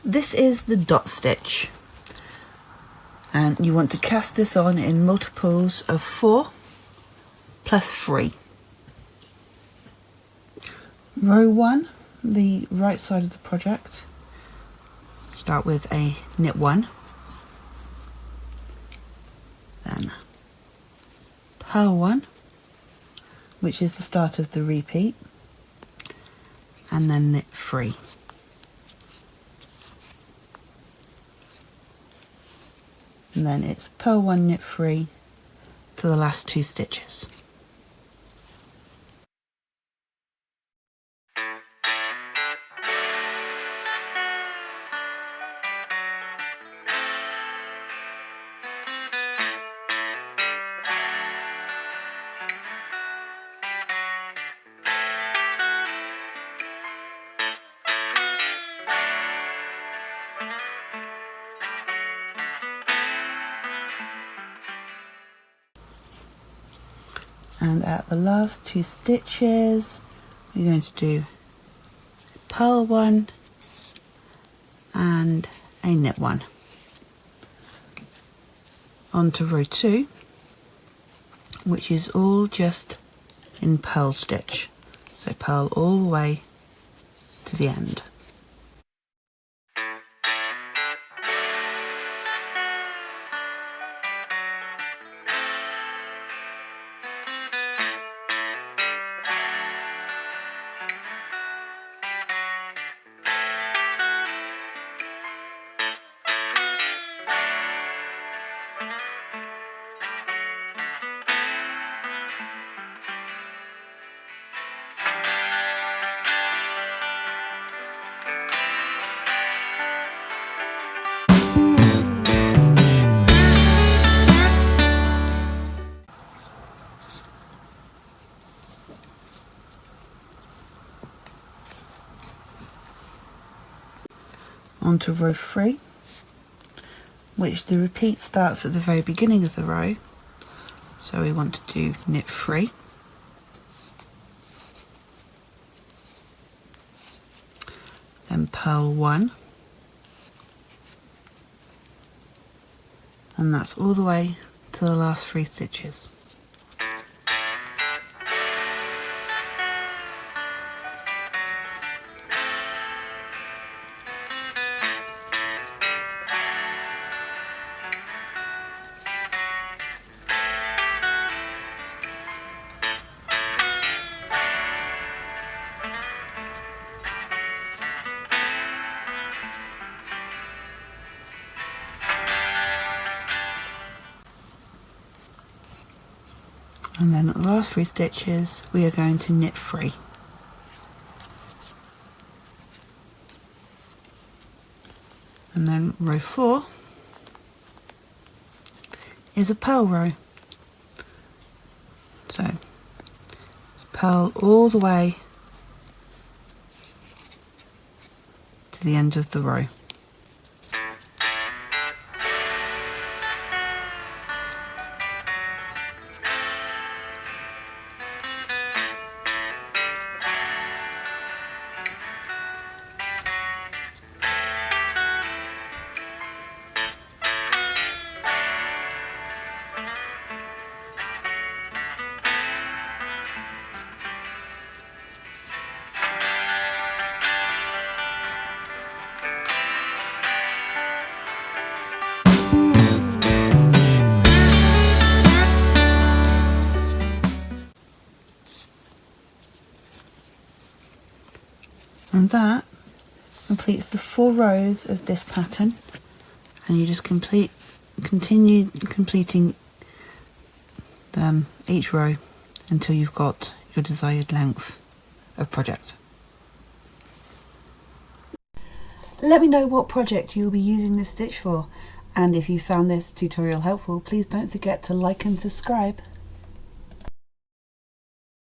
This is the dot stitch, and you want to cast this on in multiples of 4 plus 3. Row 1, the right side of the project, start with a knit 1, then purl 1, which is the start of the repeat, and then knit 3. And then it's purl 1, knit 3 to the last 2 stitches. And at the last 2 stitches, we're going to do purl 1 and a knit 1. On to row 2, which is all just in purl stitch. So purl all the way to the end. On to row 3, which the repeat starts at the very beginning of the row, so we want to do knit 3, then purl 1, and that's all the way to the last 3 stitches. And then at the last 3 stitches we are going to knit 3. And then row 4 is a purl row. So it's purl all the way to the end of the row. And that completes the 4 rows of this pattern, and you just continue completing each row until you've got your desired length of project. Let me know what project you'll be using this stitch for, and if you found this tutorial helpful, please don't forget to like and subscribe.